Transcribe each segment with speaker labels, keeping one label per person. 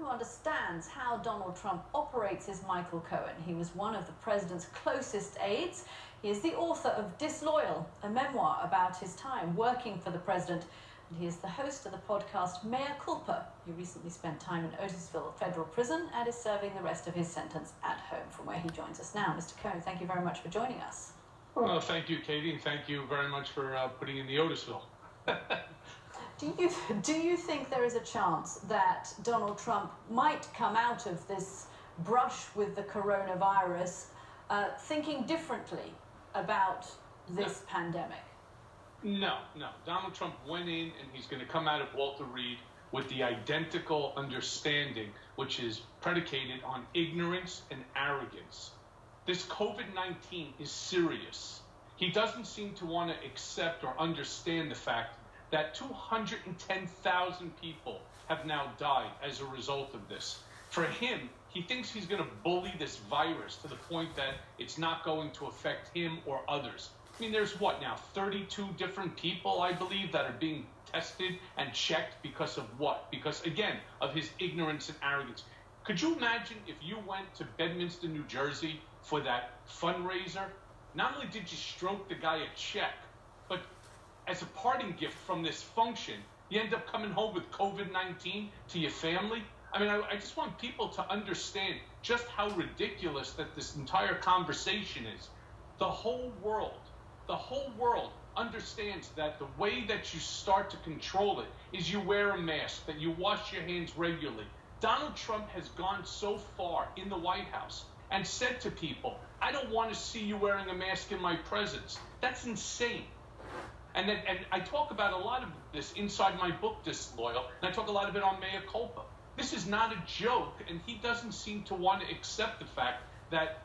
Speaker 1: who understands how Donald Trump operates is Michael Cohen. He was one of the president's closest aides. He is the author of Disloyal, a memoir about his time working for the president. And he is the host of the podcast Mea Culpa. He recently spent time in Otisville Federal Prison and is serving the rest of his sentence at home, from where he joins us now. Mr. Cohen, thank you very much for joining us.
Speaker 2: Well, thank you, Katie, and thank you very much for putting in the Otisville.
Speaker 1: Do you think there is a chance that Donald Trump might come out of this brush with the coronavirus thinking differently about this pandemic?
Speaker 2: No. Donald Trump went in and he's going to come out of Walter Reed with the identical understanding, which is predicated on ignorance and arrogance. This COVID-19 is serious. He doesn't seem to want to accept or understand the fact that 210,000 people have now died as a result of this. For him, he thinks he's going to bully this virus to the point that it's not going to affect him or others. I mean, there's what now, 32 different people, I believe, that are being tested and checked because of what? Because, again, of his ignorance and arrogance. Could you imagine if you went to Bedminster, New Jersey for that fundraiser? Not only did you stroke the guy a check, but as a parting gift from this function, you end up coming home with COVID-19 to your family? I mean, I just want people to understand just how ridiculous that this entire conversation is. The whole world understands that the way that you start to control it is you wear a mask, that you wash your hands regularly. Donald Trump has gone so far in the White House and said to people, I don't want to see you wearing a mask in my presence. That's insane. And I talk about a lot of this inside my book, Disloyal, and I talk a lot of it on Mea Culpa. This is not a joke, and he doesn't seem to want to accept the fact that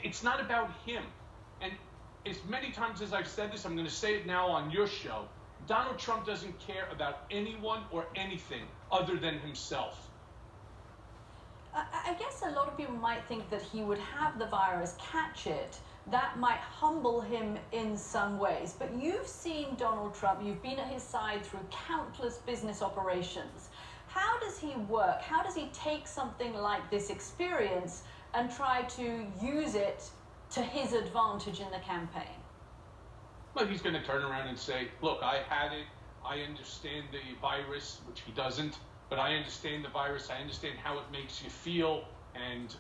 Speaker 2: it's not about him. And as many times as I've said this, I'm going to say it now on your show, Donald Trump doesn't care about anyone or anything other than himself.
Speaker 1: I guess a lot of people might think that he would have the virus, catch it. That might humble him in some ways. But you've seen Donald Trump, you've been at his side through countless business operations. How does he work? How does he take something like this experience and try to use it to his advantage in the campaign?
Speaker 2: Well, he's going to turn around and say, look, I had it. I understand the virus, which he doesn't, but I understand the virus. I understand how it makes you feel. And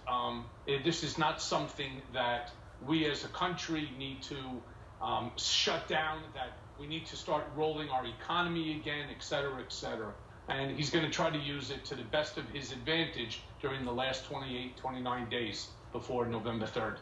Speaker 2: this is not something that we as a country need to shut down, that we need to start rolling our economy again, et cetera, et cetera. And he's going to try to use it to the best of his advantage during the last 28, 29 days before November 3rd.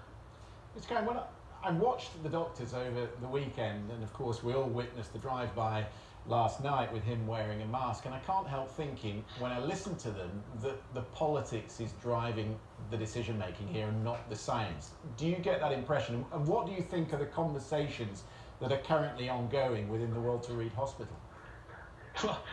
Speaker 3: Mr. Cohen, when I watched the doctors over the weekend, and of course we all witnessed the drive-by last night with him wearing a mask, and I can't help thinking, when I listen to them, that the politics is driving the decision-making here and not the science. Do you get that impression? And what do you think are the conversations that are currently ongoing within the Walter Reed Hospital?
Speaker 2: Well,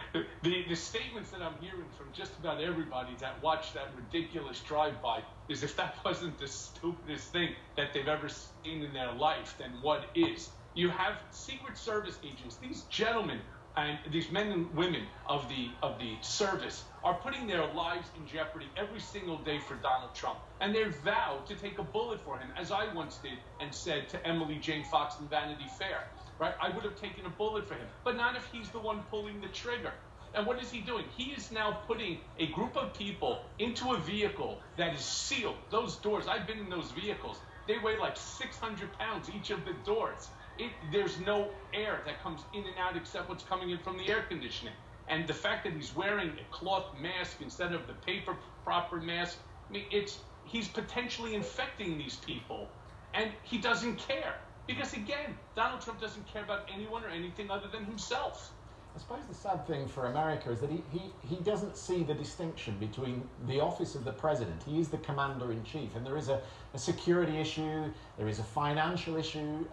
Speaker 2: the statements that I'm hearing from just about everybody that watched that ridiculous drive-by is, if that wasn't the stupidest thing that they've ever seen in their life, then what is? You have Secret Service agents, these gentlemen and these men and women of the service are putting their lives in jeopardy every single day for Donald Trump. And they're vowed to take a bullet for him, as I once did and said to Emily Jane Fox in Vanity Fair. Right? I would have taken a bullet for him, but not if he's the one pulling the trigger. And what is he doing? He is now putting a group of people into a vehicle that is sealed. Those doors, I've been in those vehicles. They weigh like 600 pounds, each of the doors. There's no air that comes in and out except what's coming in from the air conditioning. And the fact that he's wearing a cloth mask instead of the paper proper mask, I mean, he's potentially infecting these people, and he doesn't care. Because, again, Donald Trump doesn't care about anyone or anything other than himself.
Speaker 3: I suppose the sad thing for America is that he doesn't see the distinction between the office of the president. He is the commander-in-chief, and there is a security issue, there is a financial issue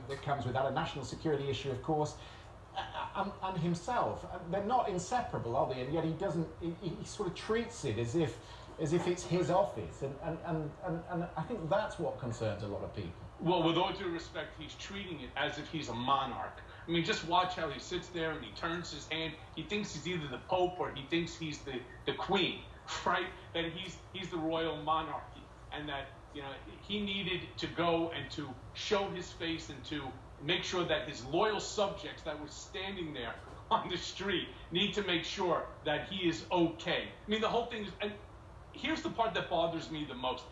Speaker 3: that comes with that, a national security issue, of course, and himself. They're not inseparable, are they? And yet he sort of treats it as if it's his office, and I think that's what concerns a lot of people.
Speaker 2: Well, with all due respect, he's treating it as if he's a monarch. I mean, just watch how he sits there and he turns his hand. He thinks he's either the Pope or he thinks he's the Queen, right? That he's the royal monarchy, and that he needed to go and to show his face and to make sure that his loyal subjects that were standing there on the street need to make sure that he is okay. I mean, the whole thing is, and here's the part that bothers me the most.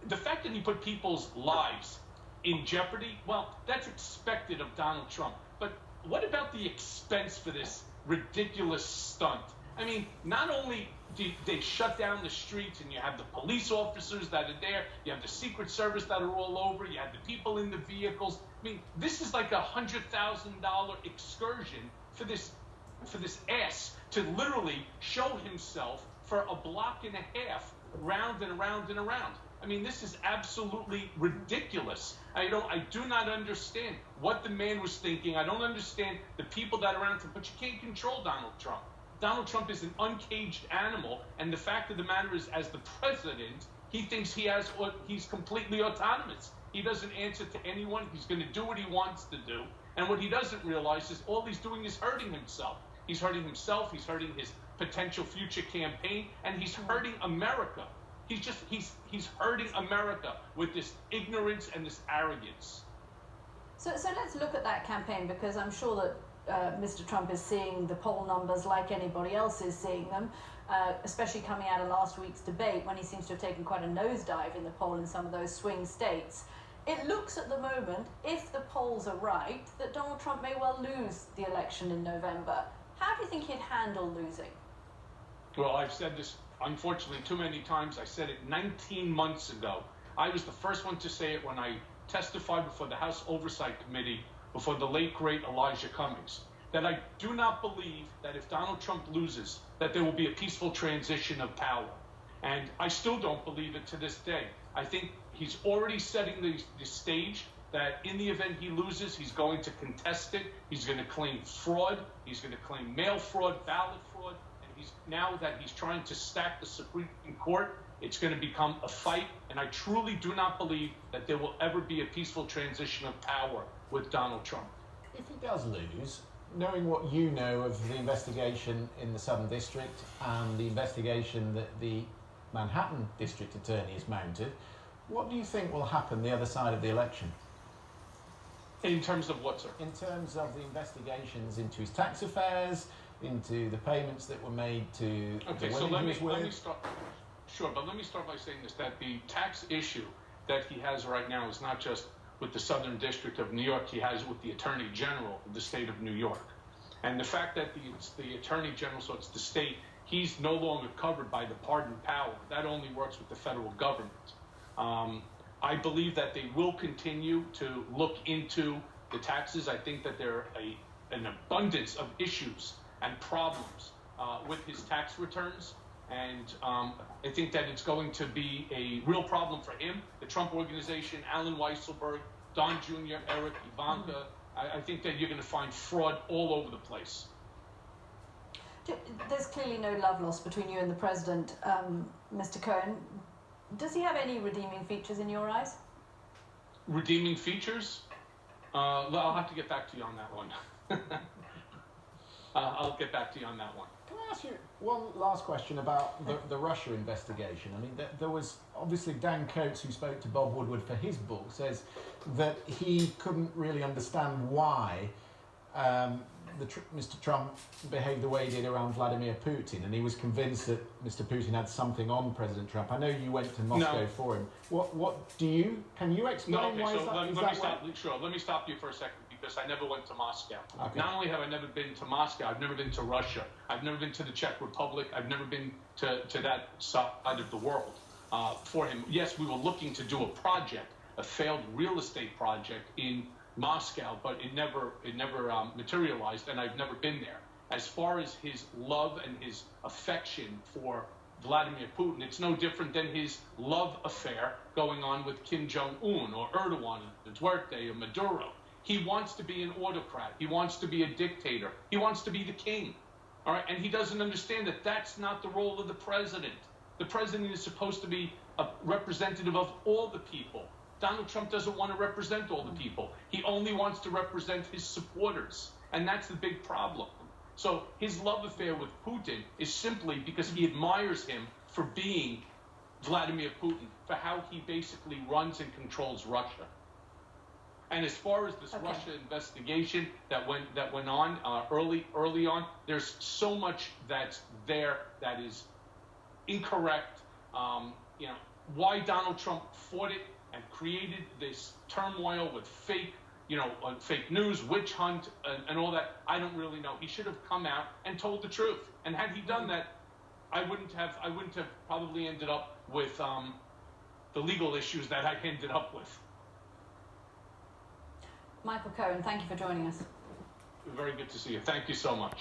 Speaker 2: The fact that he put people's lives in jeopardy, well, that's expected of Donald Trump. But what about the expense for this ridiculous stunt? I mean, not only do they shut down the streets and you have the police officers that are there, you have the Secret Service that are all over, you have the people in the vehicles. I mean, this is like $100,000 excursion for this ass to literally show himself for a block and a half, round and around and around. I mean, this is absolutely ridiculous. I do not understand what the man was thinking. I don't understand the people that are around him, but you can't control Donald Trump. Donald Trump is an uncaged animal, and the fact of the matter is, as the president, he thinks he's completely autonomous. He doesn't answer to anyone. He's going to do what he wants to do. And what he doesn't realize is all he's doing is hurting himself. He's hurting himself. He's hurting his potential future campaign, and he's hurting America. He's hurting America with this ignorance and this arrogance.
Speaker 1: So let's look at that campaign, because I'm sure that Mr. Trump is seeing the poll numbers like anybody else is seeing them, especially coming out of last week's debate when he seems to have taken quite a nosedive in the poll in some of those swing states. It looks at the moment, if the polls are right, that Donald Trump may well lose the election in November. How do you think he'd handle losing?
Speaker 2: Well, I've said this, unfortunately, too many times. I said it 19 months ago. I was the first one to say it when I testified before the House Oversight Committee, before the late, great Elijah Cummings, that I do not believe that if Donald Trump loses, that there will be a peaceful transition of power. And I still don't believe it to this day. I think he's already setting the stage that in the event he loses, he's going to contest it. He's going to claim fraud. He's going to claim mail fraud, ballot fraud. Now that he's trying to stack the Supreme Court, it's going to become a fight. And I truly do not believe that there will ever be a peaceful transition of power with Donald Trump.
Speaker 3: If he does lose, knowing what you know of the investigation in the Southern District and the investigation that the Manhattan District Attorney has mounted, what do you think will happen the other side of the election?
Speaker 2: In terms of what, sir?
Speaker 3: In terms of the investigations into his tax affairs, into the payments that were made to
Speaker 2: okay,
Speaker 3: the
Speaker 2: so
Speaker 3: women
Speaker 2: let me start. Sure, but let me start by saying this: that the tax issue that he has right now is not just with the Southern District of New York. He has it with the Attorney General of the state of New York, and the fact that the Attorney General, so it's the state, he's no longer covered by the pardon power. That only works with the federal government. I believe that they will continue to look into the taxes. I think that there are an abundance of issues and problems with his tax returns. And I think that it's going to be a real problem for him, the Trump Organization, Alan Weisselberg, Don Jr., Eric, Ivanka. I think that you're going to find fraud all over the place.
Speaker 1: There's clearly no love lost between you and the president, Mr. Cohen. Does he have any redeeming features in your eyes?
Speaker 2: Redeeming features? I'll have to get back to you on that one. I'll get back to you on that one.
Speaker 3: Can I ask you one last question about the Russia investigation? I mean, there was obviously Dan Coates, who spoke to Bob Woodward for his book, says that he couldn't really understand why Mr. Trump behaved the way he did around Vladimir Putin, and he was convinced that Mr. Putin had something on President Trump. I know you went to Moscow for him. Can you explain why
Speaker 2: Let me stop you for a second, because I never went to Moscow.
Speaker 3: Okay.
Speaker 2: Not only have I never been to Moscow, I've never been to Russia. I've never been to the Czech Republic. I've never been to that side of the world for him. Yes, we were looking to do a project, a failed real estate project in Moscow, but it never materialized, and I've never been there. As far as his love and his affection for Vladimir Putin, it's no different than his love affair going on with Kim Jong-un or Erdogan, Duterte or Maduro. He wants to be an autocrat. He wants to be a dictator. He wants to be the king. All right, and he doesn't understand that that's not the role of the president. The president is supposed to be a representative of all the people. Donald Trump doesn't want to represent all the people. He only wants to represent his supporters. And that's the big problem. So his love affair with Putin is simply because he admires him for being Vladimir Putin, for how he basically runs and controls Russia. And as far as this Russia investigation that went on early on, there's so much that's there that is incorrect. Why Donald Trump fought it and created this turmoil with fake news, witch hunt, and all that, I don't really know. He should have come out and told the truth. And had he done that, I wouldn't have probably ended up with the legal issues that I ended up with.
Speaker 1: Michael Cohen, thank you for joining us.
Speaker 2: Very good to see you. Thank you so much.